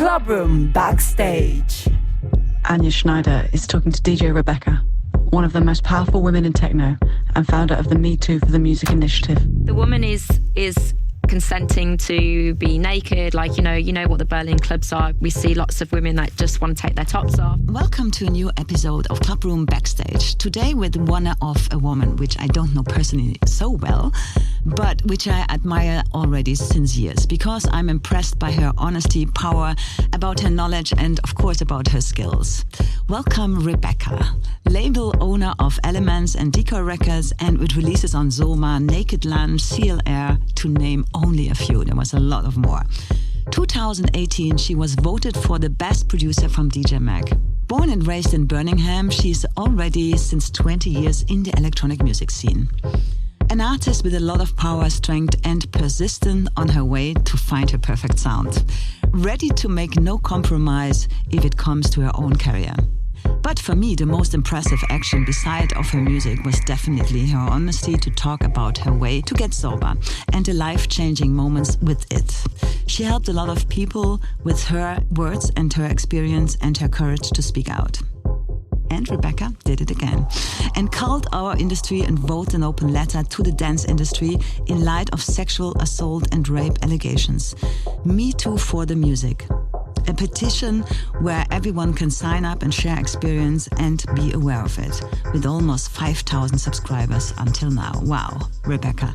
Clubroom Backstage. Anja Schneider is talking to DJ Rebekah, one of the most powerful women in techno and founder of the Me Too for the Music initiative. The woman is consenting to be naked, like, you know what the Berlin clubs are. We see lots of women that just want to take their tops off. Welcome to a new episode of Clubroom Backstage. Today with one of a woman, which I don't know personally so well, but which I admire already since years, because I'm impressed by her honesty, power, about her knowledge, and of course about her skills. Welcome Rebekah, label owner of Elements and Decor Records, and with releases on Soma, Naked Lunch, CLR, to name only a few. There was a lot of more. 2018, she was voted for the best producer from DJ Mag. Born and raised in Birmingham, she's already since 20 years in the electronic music scene. An artist with a lot of power, strength, and persistent on her way to find her perfect sound. Ready to make no compromise if it comes to her own career. But for me, the most impressive action beside of her music was definitely her honesty to talk about her way to get sober and the life-changing moments with it. She helped a lot of people with her words and her experience and her courage to speak out. And Rebekah did it again and called our industry and wrote an open letter to the dance industry in light of sexual assault and rape allegations. Me Too for the Music. A petition where everyone can sign up and share experience and be aware of it, with almost 5,000 subscribers until now. Wow, Rebekah.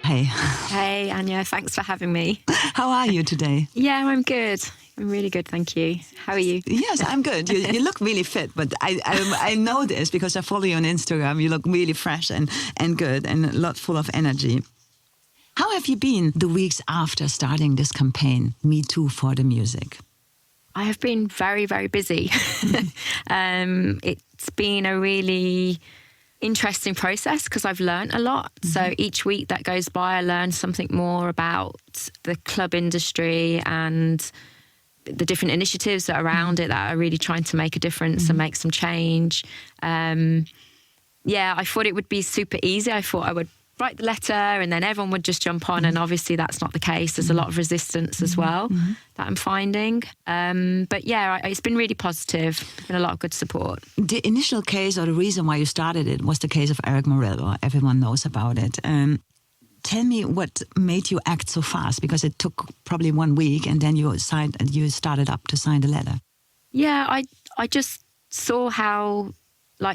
Hey. Hey, Anja, thanks for having me. How are you today? Yeah, I'm good. I'm really good, thank you. How are you? Yes, I'm good. You look really fit, but I know this because I follow you on Instagram. You look really fresh and good and a lot full of energy. How have you been the weeks after starting this campaign, Me Too for the Music? I have been very, very busy. It's been a really interesting process because I've learned a lot. Mm-hmm. So each week that goes by, I learn something more about the club industry and the different initiatives that are around it that are really trying to make a difference and make some change. I thought it would be super easy. I thought I would write the letter and then everyone would just jump on, and obviously that's not the case. There's a lot of resistance as well that I'm finding. It's been really positive. There's been a lot of good support. The initial case, or the reason why you started it, was the case of Eric Morillo. Everyone knows about it. Tell me what made you act so fast, because it took probably 1 week and then you started up to sign the letter. Yeah, I just saw how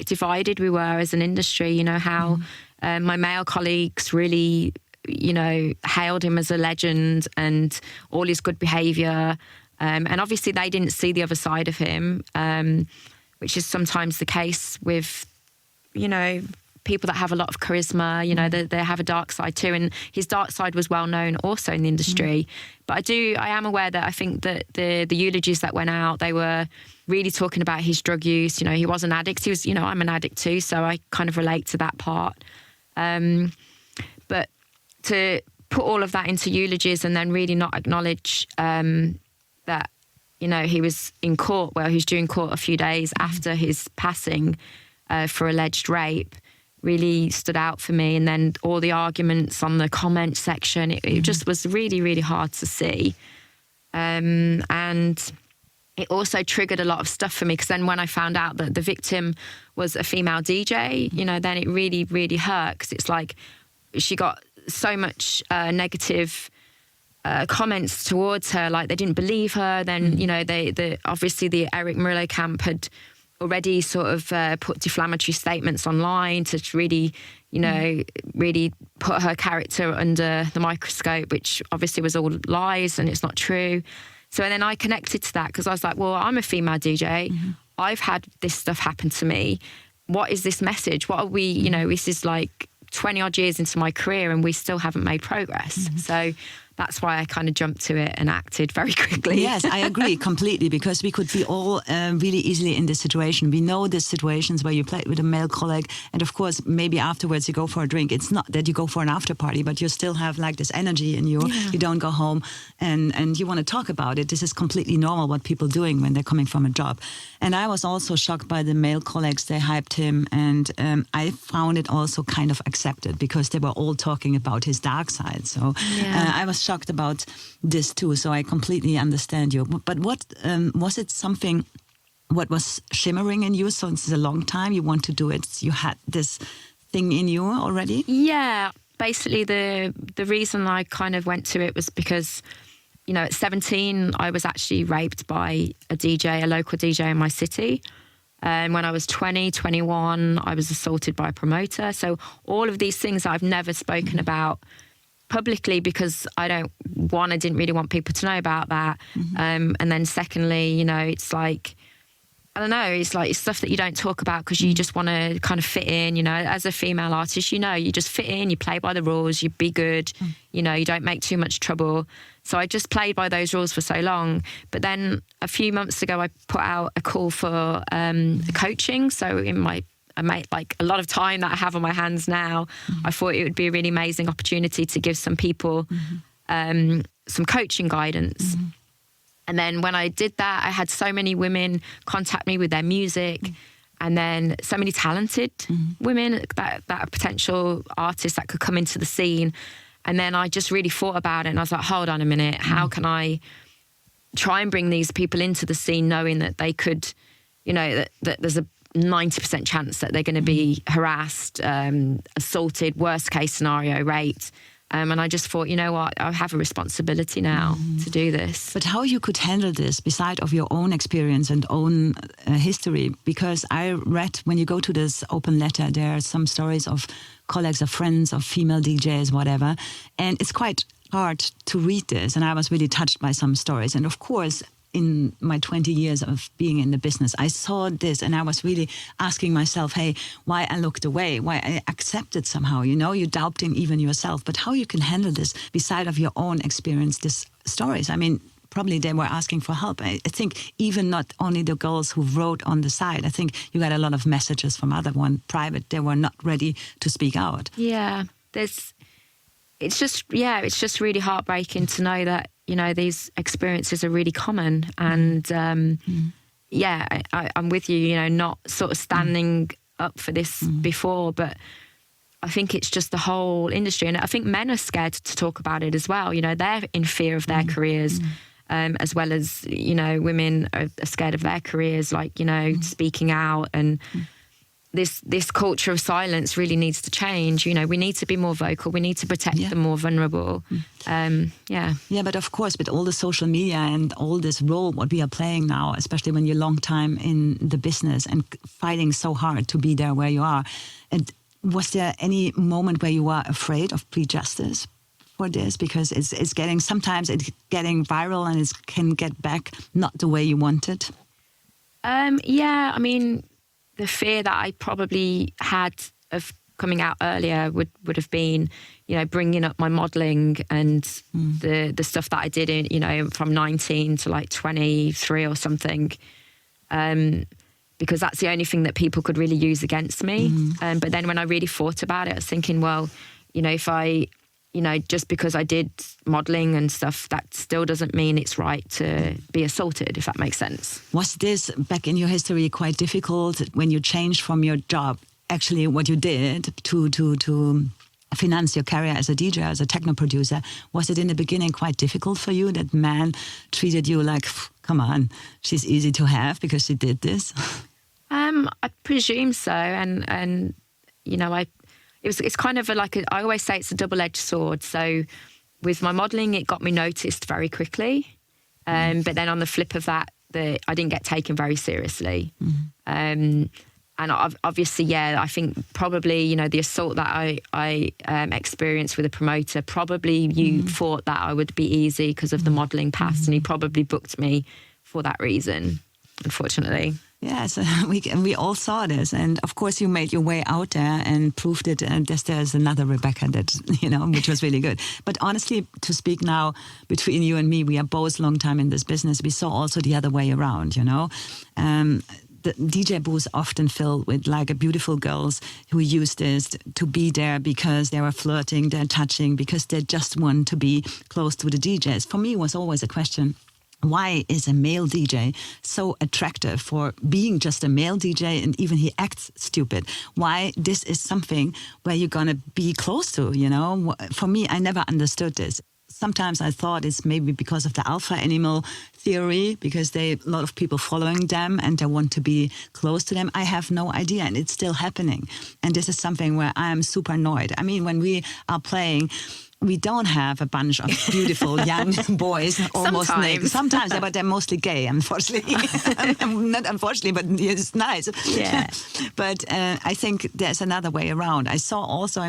divided we were as an industry, how my male colleagues really, hailed him as a legend and all his good behaviour. And obviously they didn't see the other side of him, which is sometimes the case with, people that have a lot of charisma, they have a dark side too. And his dark side was well known also in the industry. But I am aware that I think that the eulogies that went out, they were really talking about his drug use. He was an addict. He was, I'm an addict too, so I kind of relate to that part. But to put all of that into eulogies and then really not acknowledge that, he was in court, he was due in court a few days after his passing for alleged rape, really stood out for me. And then all the arguments on the comment section, it just was really, really hard to see. And it also triggered a lot of stuff for me, because then when I found out that the victim was a female DJ, then it really, really hurt, because it's like she got so much negative comments towards her, like they didn't believe her. Then, obviously the Eric Murillo camp had already sort of put defamatory statements online to really, really put her character under the microscope, which obviously was all lies and it's not true. So then I connected to that, because I was like, well, I'm a female DJ. I've had this stuff happen to me. What is this message? What are we, this is like 20 odd years into my career and we still haven't made progress. So that's why I kind of jumped to it and acted very quickly. Yes, I agree completely, because we could be all really easily in this situation. We know the situations where you play with a male colleague, and of course, maybe afterwards you go for a drink. It's not that you go for an after party, but you still have like this energy in you. Yeah. You don't go home and you want to talk about it. This is completely normal what people doing when they're coming from a job. And I was also shocked by the male colleagues. They hyped him, and I found it also kind of accepted because they were all talking about his dark side. So I was shocked about this too. So I completely understand you. But what was it something what was shimmering in you since a long time? You want to do it. You had this thing in you already? Yeah. Basically, the reason I kind of went to it was because, you know, at 17, I was actually raped by a local DJ in my city. And when I was 20, 21, I was assaulted by a promoter. So all of these things I've never spoken about publicly because I didn't really want people to know about that. And then secondly, you know, it's like, I don't know, it's like it's stuff that you don't talk about because you just want to kind of fit in, you know, as a female artist, you know, you just fit in, you play by the rules, you be good, you know, you don't make too much trouble. So I just played by those rules for so long. But then a few months ago, I put out a call for coaching. So I made like a lot of time that I have on my hands now. I thought it would be a really amazing opportunity to give some people some coaching guidance. And then when I did that, I had so many women contact me with their music, and then so many talented women that are potential artists that could come into the scene. And then I just really thought about it, and I was like, hold on a minute, how can I try and bring these people into the scene knowing that they could, you know, that there's a 90% chance that they're going to be harassed, assaulted, worst case scenario, raped. And I just thought, you know what, I have a responsibility now to do this. But how you could handle this beside of your own experience and own history? Because I read when you go to this open letter, there are some stories of colleagues, of friends, of female DJs, whatever. And it's quite hard to read this. And I was really touched by some stories. And of course, in my 20 years of being in the business, I saw this and I was really asking myself, hey, why I looked away, why I accepted somehow, you know, you doubting even yourself, but how you can handle this beside of your own experience, these stories. I mean, probably they were asking for help. I think even not only the girls who wrote on the side, I think you got a lot of messages from other one private. They were not ready to speak out. Yeah, it's just really heartbreaking to know that, you know, these experiences are really common. And I'm with you, you know, not sort of standing up for this before, but I think it's just the whole industry. And I think men are scared to talk about it as well. You know, they're in fear of their careers, as well as, you know, women are scared of their careers, like, you know, speaking out. And this culture of silence really needs to change. You know, we need to be more vocal. We need to protect the more vulnerable. Yeah, but of course, with all the social media and all this role what we are playing now, especially when you're long time in the business and fighting so hard to be there where you are, and was there any moment where you were afraid of prejudice for this? Because sometimes it's getting viral and it can get back not the way you wanted. I mean, the fear that I probably had of coming out earlier would have been, you know, bringing up my modelling and the stuff that I did in, you know, from 19 to like 23 or something, because that's the only thing that people could really use against me. But then when I really thought about it, I was thinking, well, you know, if I, you know, just because I did modelling and stuff, that still doesn't mean it's right to be assaulted, if that makes sense. Was this, back in your history, quite difficult when you changed from your job, actually what you did to finance your career as a DJ, as a techno producer? Was it in the beginning quite difficult for you that man treated you like, come on, she's easy to have because she did this? I presume so. And you know, it's kind of I always say it's a double-edged sword. So with my modelling, it got me noticed very quickly. But then on the flip of that, I didn't get taken very seriously. And obviously, I think probably, you know, the assault that I experienced with a promoter, probably you thought that I would be easy because of the modelling past, and he probably booked me for that reason, unfortunately. Yes, we all saw this, and of course you made your way out there and proved it. And there's another Rebekah that which was really good. But honestly, to speak now between you and me, we are both long time in this business. We saw also the other way around. The DJ booths often filled with like beautiful girls who use this to be there because they were flirting, they're touching, because they just want to be close to the DJs. For me, it was always a question. Why is a male DJ so attractive for being just a male DJ, and even he acts stupid? Why this is something where you're going to be close to, For me, I never understood this. Sometimes I thought it's maybe because of the alpha animal theory, because a lot of people following them and they want to be close to them. I have no idea, and it's still happening. And this is something where I am super annoyed. I mean, when we are playing, we don't have a bunch of beautiful young boys almost naked. Sometimes, but they're mostly gay, unfortunately. Not unfortunately, but it's nice. Yeah. But I think there's another way around. I saw also,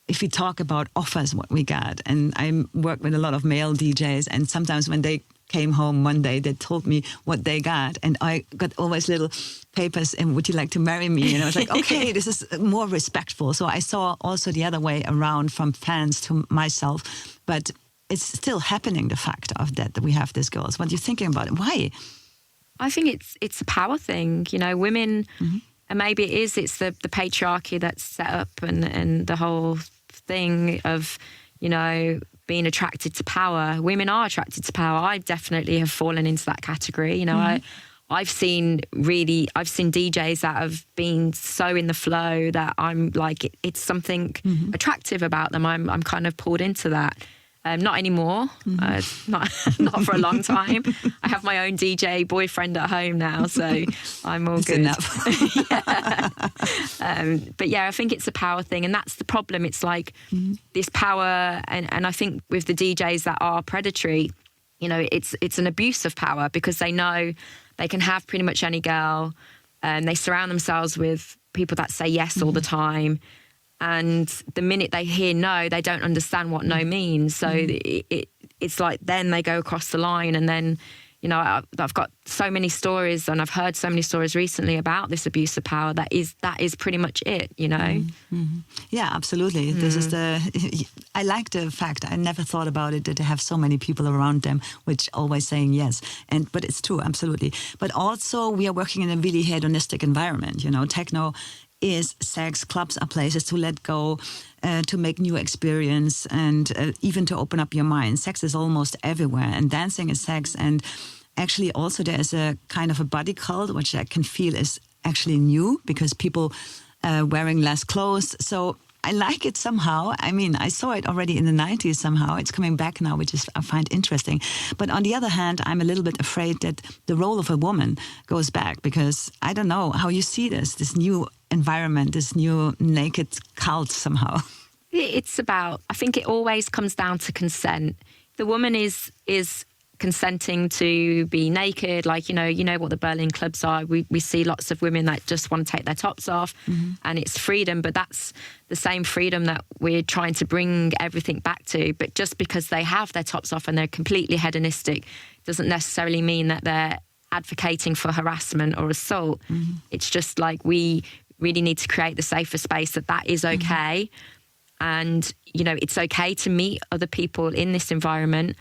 if we talk about offers, what we got, and I work with a lot of male DJs, and sometimes when they came home one day, they told me what they got, and I got always little papers, and would you like to marry me? And I was like, okay, this is more respectful. So I saw also the other way around, from fans to myself, but it's still happening, the fact of that we have these girls. What are you thinking about it? Why? I think it's a power thing, women, and maybe it's the patriarchy that's set up, and the whole thing of, being attracted to power. Women are attracted to power. I definitely have fallen into that category. I've seen DJs that have been so in the flow that I'm like, it's something attractive about them. I'm kind of pulled into that. Not anymore. Not for a long time. I have my own DJ boyfriend at home now, so I'm all good. Enough. But yeah, I think it's a power thing, and that's the problem. It's like this power, and I think with the DJs that are predatory, it's an abuse of power, because they know they can have pretty much any girl, and they surround themselves with people that say yes all the time. And the minute they hear no, they don't understand what no means. So it's like then they go across the line, and then, I've got so many stories, and I've heard so many stories recently about this abuse of power. That is pretty much it, Yeah, absolutely. This is I like the fact, I never thought about it, that they have so many people around them which always saying yes. But it's true, absolutely. But also we are working in a really hedonistic environment, techno is sex, clubs are places to let go, to make new experience, and even to open up your mind. Sex is almost everywhere, and dancing is sex. And actually also there is a kind of a body cult, which I can feel is actually new, because people wearing less clothes. So I like it somehow. I saw it already in the 90s somehow. It's coming back now, which I find interesting. But on the other hand, I'm a little bit afraid that the role of a woman goes back, because I don't know how you see this new environment, this new naked cult somehow. I think it always comes down to consent. The woman is consenting to be naked, like, what the Berlin clubs are. We see lots of women that just want to take their tops off, and it's freedom, but that's the same freedom that we're trying to bring everything back to. But just because they have their tops off and they're completely hedonistic doesn't necessarily mean that they're advocating for harassment or assault. It's just like, we really need to create the safer space that is okay. And, it's okay to meet other people in this environment.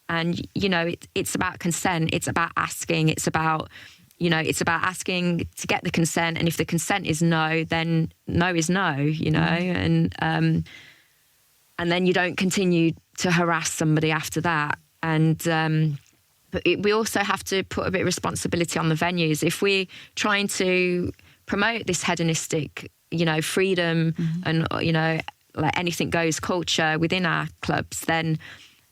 And, it's about consent. It's about asking. It's about asking to get the consent. And if the consent is no, then no is no, and then you don't continue to harass somebody after that. And, but we also have to put a bit of responsibility on the venues. If we're trying to promote this hedonistic, freedom and, like anything goes culture within our clubs, then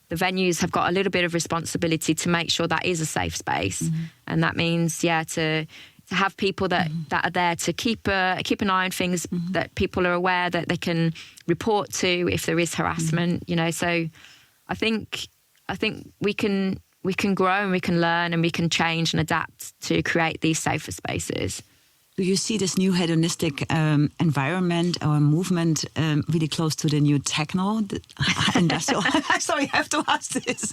the venues have got a little bit of responsibility to make sure that is a safe space. And that means, to have people that are there to keep an eye on things, that people are aware that they can report to if there is harassment, So I think we can grow, and we can learn, and we can change and adapt to create these safer spaces. Do you see this new hedonistic environment or movement really close to the new techno industrial? Sorry, I have to ask this,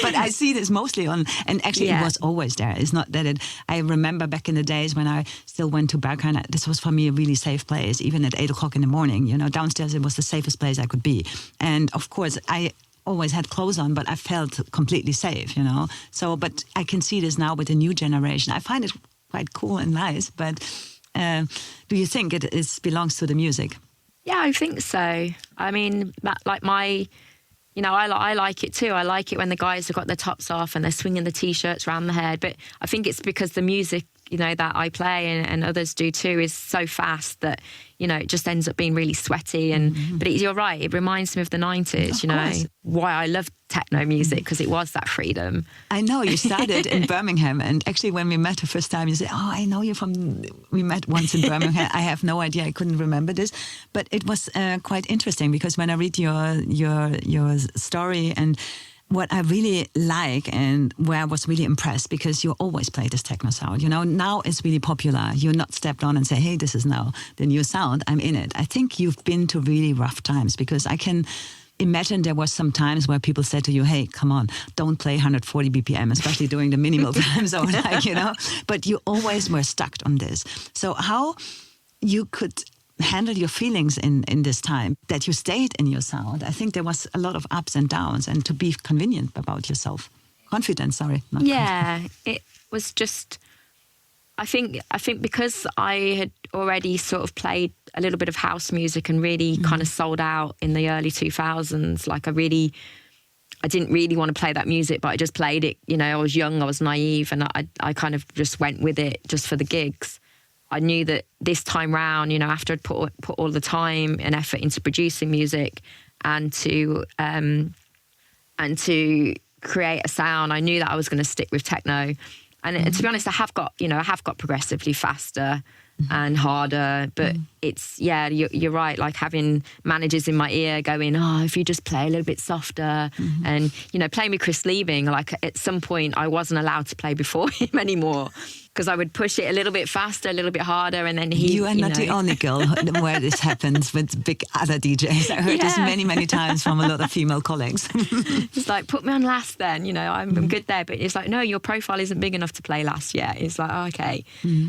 but I see this mostly on, and actually it was always there. It's not that I remember back in the days when I still went to Berghain, this was for me a really safe place, even at 8 o'clock in the morning. You know, downstairs it was the safest place I could be. And of course, I always had clothes on, but I felt completely safe, you know. So, but I can see this now with the new generation. I find it quite cool and nice, but do you think it belongs to the music? Yeah, I think so. I mean, I like it too. I like it when the guys have got their tops off and they're swinging the T-shirts around the head. But I think it's because the music, that I play and others do too is so fast that, it just ends up being really sweaty. But you're right, it reminds me of the 90s, course. Why I love techno music, because it was that freedom. I know you started in Birmingham, and actually when we met the first time, you said, "Oh, I know you we met once in Birmingham." I have no idea, I couldn't remember this, but it was quite interesting because when I read your story and what I really like and where I was really impressed, because you always play this techno sound. Now it's really popular. You're not stepped on and say, hey, this is now the new sound. I'm in it. I think you've been to really rough times, because I can imagine there was some times where people said to you, hey, come on, don't play 140 BPM, especially during the minimal time zone, But you always were stuck on this. So how you could handle your feelings in this time, that you stayed in your sound. I think there was a lot of ups and downs, and to be convenient about yourself. It was just, I think because I had already sort of played a little bit of house music and really kind of sold out in the early 2000s. Like I didn't really want to play that music, but I just played it. I was young, I was naive, and I kind of just went with it just for the gigs. I knew that this time round, after I'd put all the time and effort into producing music and to create a sound, I knew that I was going to stick with techno. And to be honest, I have got progressively faster and harder, but it's, you're right, like having managers in my ear going, oh, if you just play a little bit softer, and, playing with Chris Leaving, like at some point I wasn't allowed to play before him anymore, because I would push it a little bit faster, a little bit harder, and then You are not the only girl where this happens with big other DJs. I heard this many, many times from a lot of female colleagues. It's like, put me on last then, I'm good there. But it's like, no, your profile isn't big enough to play last yet. It's like, oh, okay.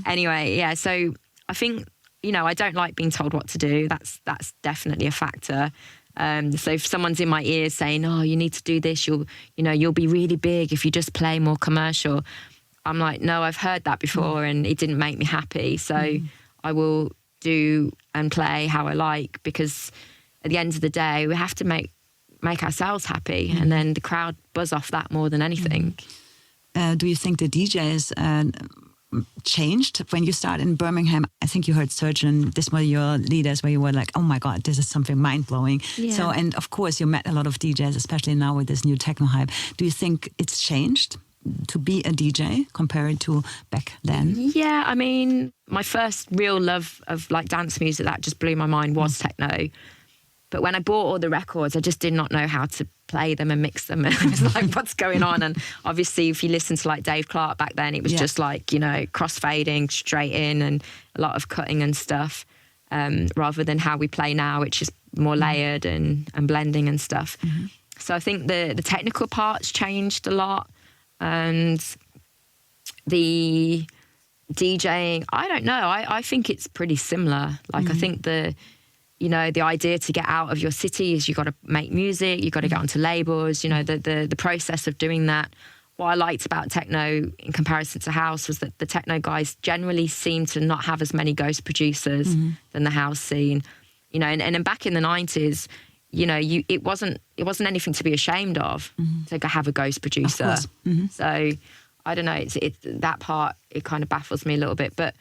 Anyway, so I think, I don't like being told what to do. That's definitely a factor. So if someone's in my ears saying, oh, you need to do this, you'll be really big if you just play more commercial. I'm like, no, I've heard that before and it didn't make me happy. So I will do and play how I like, because at the end of the day, we have to make ourselves happy, and then the crowd buzz off that more than anything. Do you think the DJs changed when you started in Birmingham? I think you heard Serge and this were your leaders where you were like, oh my God, this is something mind-blowing. Yeah. So, and of course you met a lot of DJs, especially now with this new techno hype. Do you think it's changed to be a DJ compared to back then? Yeah, I mean, my first real love of like dance music that just blew my mind was techno. But when I bought all the records, I just did not know how to play them and mix them. And I was like, what's going on? And obviously, if you listen to like Dave Clark back then, it was just like, crossfading straight in and a lot of cutting and stuff, rather than how we play now, which is more layered and blending and stuff. So I think the technical parts changed a lot. And the DJing, I don't know. I think it's pretty similar. Like I think the idea to get out of your city is you got to make music, you got to get onto labels. The process of doing that. What I liked about techno in comparison to house was that the techno guys generally seem to not have as many ghost producers than the house scene. And then back in the 90s, it wasn't anything to be ashamed of to have a ghost producer. So I don't know. It's that part. It kind of baffles me a little bit. But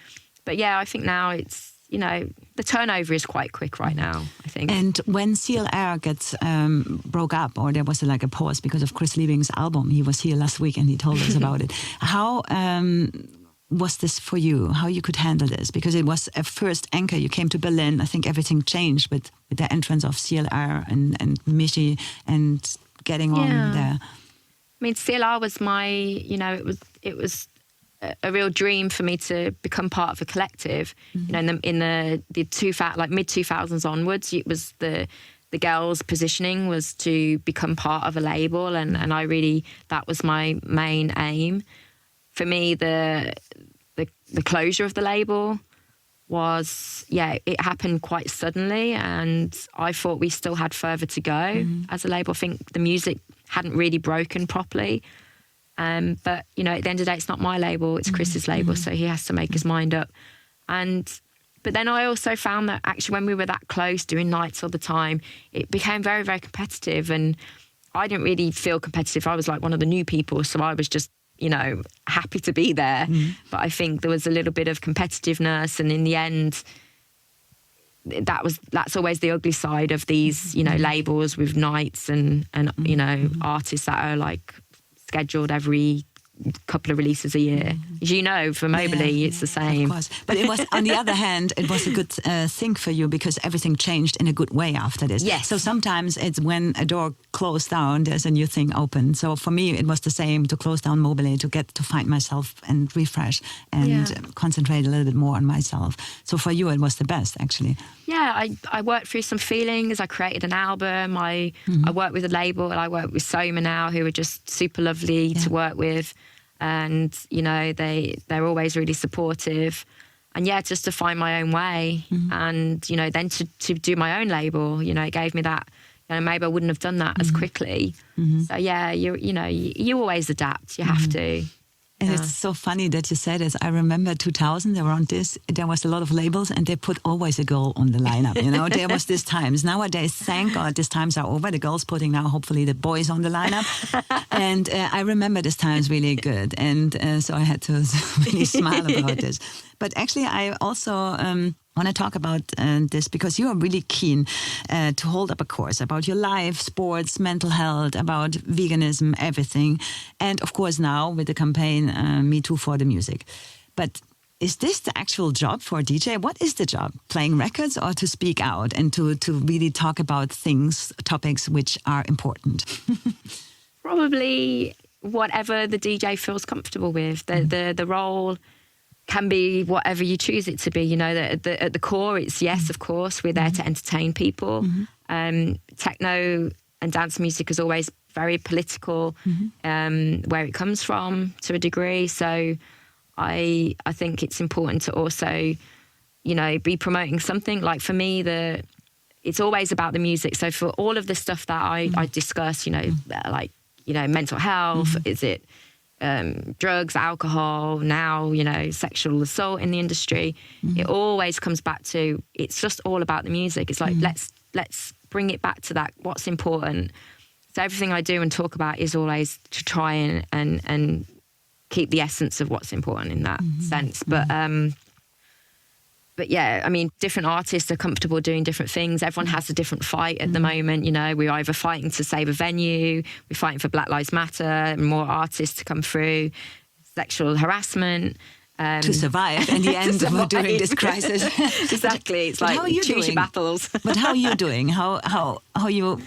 yeah, I think now it's the turnover is quite quick right now, I think. And when CLR gets broke up, or there was like a pause because of Chris Leaving's album, he was here last week and he told us about it. How was this for you? How you could handle this? Because it was a first anchor. You came to Berlin. I think everything changed with the entrance of CLR and Michi and getting on there. I mean, CLR was my, it was a real dream for me to become part of a collective. You know, in the mid 2000s onwards, it was the girls' positioning was to become part of a label, and I really, that was my main aim. For me, the closure of the label was, it happened quite suddenly, and I thought we still had further to go as a label. I think the music hadn't really broken properly. But, you know, at the end of the day, it's not my label, it's Chris's label, so he has to make his mind up. But then I also found that actually when we were that close, doing nights all the time, it became very, very competitive, and I didn't really feel competitive. I was like one of the new people, so I was just, you know, happy to be there. But I think there was a little bit of competitiveness, and in the end, that's always the ugly side of these, you know, labels with nights and you know, artists that are like scheduled every couple of releases a year. As you know, for Mobley, it's the same. Of course. But it was, on the other hand, it was a good thing for you because everything changed in a good way after this. Yes. So sometimes it's when a door closed down, there's a new thing open. So for me, it was the same, to close down Mobley, to get to find myself and refresh and concentrate a little bit more on myself. So for you, it was the best, actually. Yeah, I worked through some feelings. I created an album. I worked with a label, and I work with Soma now, who are just super lovely to work with. And, you know, they're always really supportive. And just to find my own way. And, you know, then to do my own label, you know, it gave me that, you know, maybe I wouldn't have done that as quickly. So you always adapt. You have to. And it's so funny that you said this. I remember 2000, around this, there was a lot of labels and they put always a girl on the lineup, you know. There was these times. Nowadays, thank God, these times are over. The girls putting now, hopefully, the boys on the lineup. And I remember these times really good. And so I had to really smile about this. But actually, I also want to talk about this because you are really keen to hold up a course about your life, sports, mental health, about veganism, everything. And of course now with the campaign Me Too for the Music. But is this the actual job for a DJ? What is the job? Playing records or to speak out and to really talk about things, topics which are important? Probably whatever the DJ feels comfortable with. The role can be whatever you choose it to be. You know, at the core, it's yes, of course, we're there to entertain people. Techno and dance music is always very political, where it comes from to a degree. So I think it's important to also, you know, be promoting something. Like for me, it's always about the music. So for all of the stuff that I discuss, you know, like, you know, mental health, is it drugs, alcohol, now, you know, sexual assault in the industry, it always comes back to, it's just all about the music. It's like, let's bring it back to that, what's important. So everything I do and talk about is always to try and keep the essence of what's important in that sense. But yeah, I mean, different artists are comfortable doing different things. Everyone has a different fight at the moment. You know, we're either fighting to save a venue, we're fighting for Black Lives Matter, more artists to come through, sexual harassment. To survive in the end during this crisis. Exactly. It's like, choose your battles. But how are you doing? How you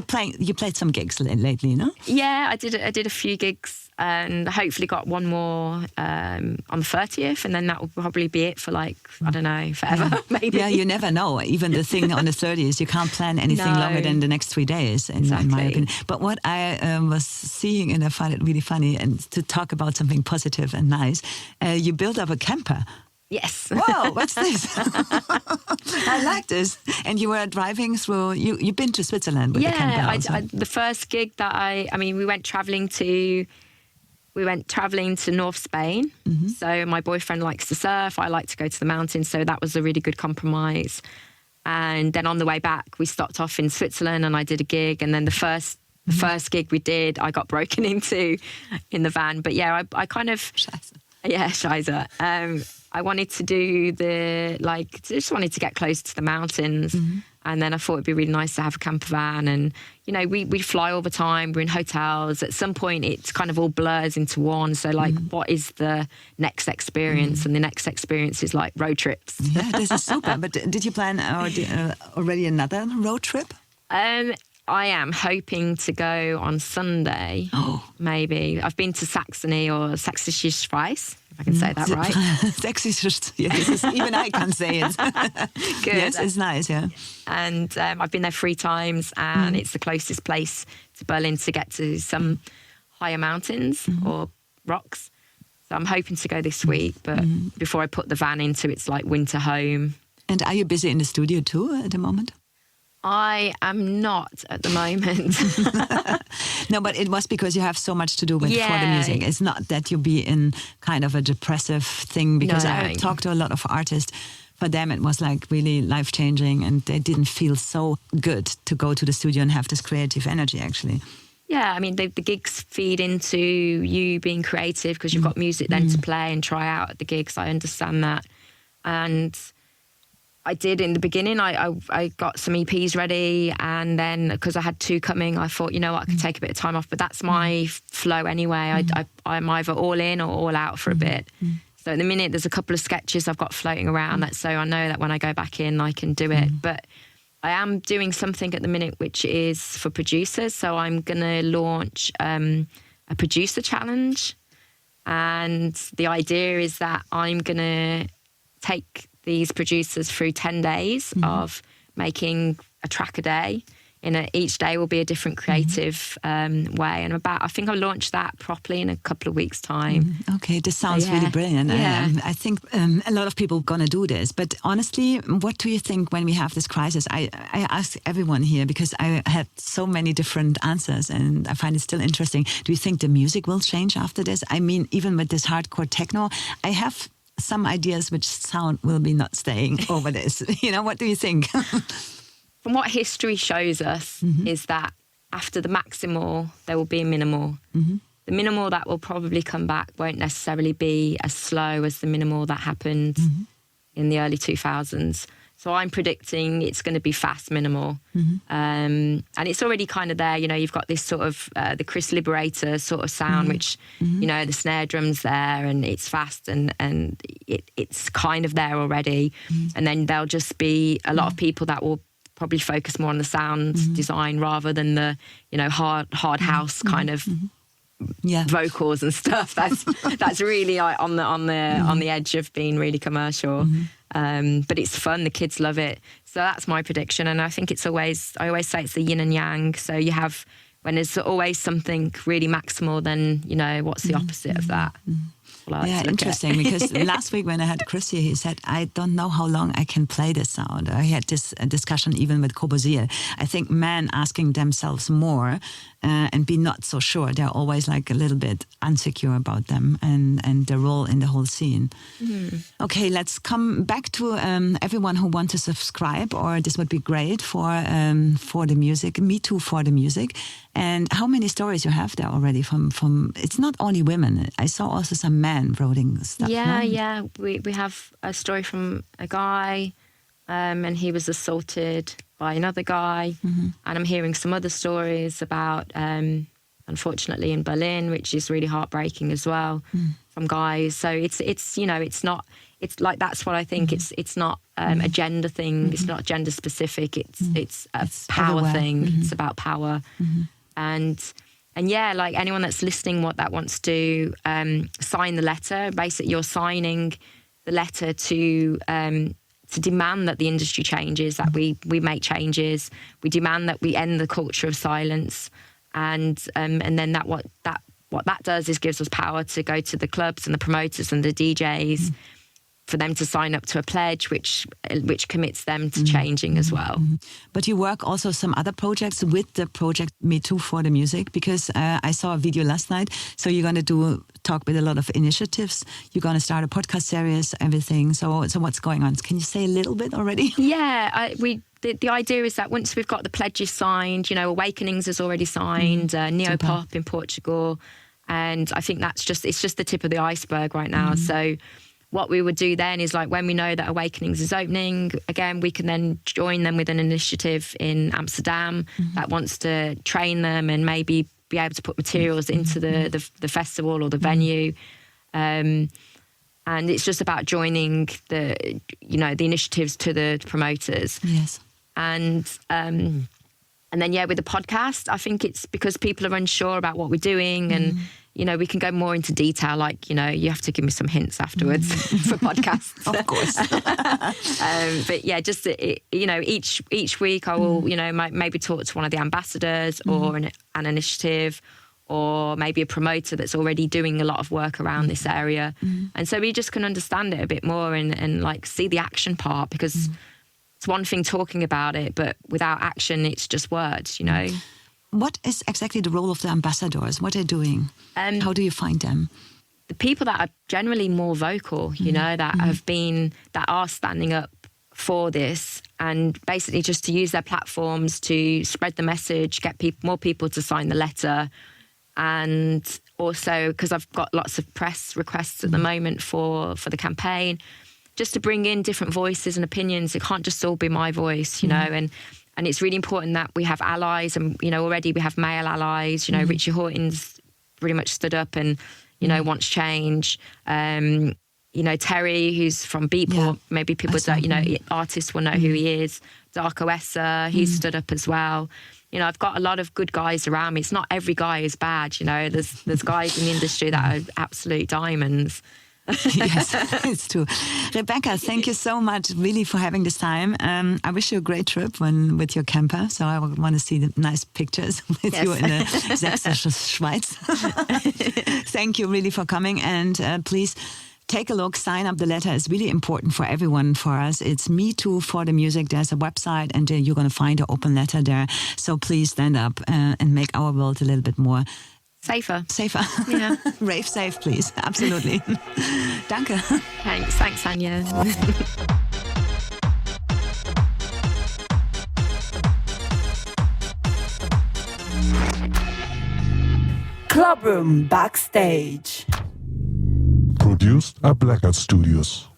played some gigs lately, no? Yeah, I did a few gigs and hopefully got one more on the 30th, and then that will probably be it for, like, I don't know, forever, maybe. Yeah, you never know. Even the thing on the 30th, you can't plan anything longer than the next 3 days, in my opinion. But what I was seeing, and I find it really funny, and to talk about something positive and nice, you built up a camper. Yes. Wow, what's this? I like this. And you were driving through, you've been to Switzerland with the camper also. The first gig that I mean, we went travelling to North Spain. So my boyfriend likes to surf, I like to go to the mountains, so that was a really good compromise. And then on the way back, we stopped off in Switzerland and I did a gig, and then the first gig we did, I got broken into in the van. But yeah, I kind of... Scheiße. Yeah, Scheiße. I wanted to do just wanted to get closer to the mountains. And then I thought it'd be really nice to have a camper van. And, you know, we fly all the time. We're in hotels. At some point, it's kind of all blurs into one. So, like, what is the next experience? And the next experience is, like, road trips. Yeah, this is super. But did you plan already another road trip? I am hoping to go on Sunday. Oh. Maybe. I've been to Saxony or Sächsische Schweiz, if I can say that right. Sächsisch, yes, even I can say it. Good. Yes, it's nice, yeah. And I've been there 3 times, and it's the closest place to Berlin to get to some higher mountains or rocks. So I'm hoping to go this week, but before I put the van into its like winter home. And are you busy in the studio too at the moment? I am not at the moment. No, but it was because you have so much to do with for the music. It's not that you be in kind of a depressive thing, because I talked to a lot of artists. For them, it was like really life-changing, and they didn't feel so good to go to the studio and have this creative energy, actually. Yeah, I mean, the gigs feed into you being creative because you've got music then to play and try out at the gigs. I understand that. And I did in the beginning. I got some EPs ready, and then because I had 2 coming, I thought, you know what, I could take a bit of time off. But that's my flow anyway. I'm either all in or all out for a bit. So at the minute, there's a couple of sketches I've got floating around. So I know that when I go back in, I can do it. But I am doing something at the minute which is for producers. So I'm going to launch a producer challenge. And the idea is that I'm going to take these producers through 10 days of making a track a day. Each day will be a different creative way. And I think I'll launch that properly in a couple of weeks' time. Okay, this sounds really brilliant. Yeah. I think a lot of people are going to do this. But honestly, what do you think when we have this crisis? I ask everyone here because I had so many different answers, and I find it still interesting. Do you think the music will change after this? I mean, even with this hardcore techno, I have some ideas which sound will be not staying over this. What do you think? From what history shows us is that after the maximal, there will be a minimal. The minimal that will probably come back won't necessarily be as slow as the minimal that happened in the early 2000s. So I'm predicting it's going to be fast minimal. And it's already kind of there. You've got this sort of the Chris Liberator sort of sound, which, the snare drum's there and it's fast and it's kind of there already. And then there'll just be a lot of people that will probably focus more on the sound design rather than the, hard house kind of vocals and stuff. That's really on the edge of being really commercial. But it's fun. The kids love it. So that's my prediction. And I think I always say it's the yin and yang. So you have, when there's always something really maximal, then, what's the opposite of that? Yeah, interesting. Because last week when I had Chris here, he said, I don't know how long I can play this sound. I had this discussion even with Corbusier. I think men asking themselves more and be not so sure. They're always like a little bit insecure about them and their role in the whole scene. Okay, let's come back to everyone who wants to subscribe, or this would be great for the music, Me Too for the music. And how many stories you have there already from it's not only women. I saw also some men writing stuff. Yeah. We have a story from a guy, and he was assaulted by another guy. And I'm hearing some other stories about, unfortunately, in Berlin, which is really heartbreaking as well, from guys. So it's not. It's like, that's what I think. It's not a gender thing. It's not gender specific. It's a power everywhere. thing. It's about power. And yeah, like anyone that's listening, what that wants to sign the letter. Basically, you're signing the letter to demand that the industry changes, that we make changes. We demand that we end the culture of silence, and then what that does is gives us power to go to the clubs and the promoters and the DJs. For them to sign up to a pledge, which commits them to changing as well. But you work also some other projects with the project Me Too for the music, because I saw a video last night. So you're going to talk with a lot of initiatives. You're going to start a podcast series, everything. So what's going on? Can you say a little bit already? Yeah, the idea is that once we've got the pledges signed, Awakenings is already signed, Neopop in Portugal, and I think it's just the tip of the iceberg right now. So what we would do then is, like, when we know that Awakenings is opening, again, we can then join them with an initiative in Amsterdam that wants to train them and maybe be able to put materials into the festival or the venue. And it's just about joining the initiatives to the promoters. Yes. And And then, with the podcast, I think it's because people are unsure about what we're doing and, we can go more into detail. Like, you have to give me some hints afterwards for podcasts. Of course. But just, each week I will, maybe talk to one of the ambassadors or an initiative or maybe a promoter that's already doing a lot of work around this area. And so we just can understand it a bit more and like see the action part, because it's one thing talking about it, but without action, it's just words, What is exactly the role of the ambassadors? What are they doing? How do you find them? The people that are generally more vocal, that are standing up for this, and basically just to use their platforms to spread the message, get more people to sign the letter. And also, because I've got lots of press requests at the moment for the campaign, just to bring in different voices and opinions. It can't just all be my voice, and it's really important that we have allies, and, already we have male allies. Richie Horton's pretty much stood up and, wants change. Terry, who's from Beatport, maybe people don't, artists will know who he is. Darko Essa, he's stood up as well. I've got a lot of good guys around me. It's not every guy is bad, There's guys in the industry that are absolute diamonds. Yes, it's true. Rebekah, thank you so much really for having this time. I wish you a great trip with your camper. So I want to see the nice pictures with you in the Sächsische Schweiz. Thank you really for coming. And please take a look, sign up. The letter is really important for everyone, for us. It's Me Too for the Music. There's a website and you're going to find an open letter there. So please stand up and make our world a little bit more Safer. Yeah. Rave safe, please. Absolutely. Danke. Thanks, Anja. Clubroom Backstage. Produced at Blackout Studios.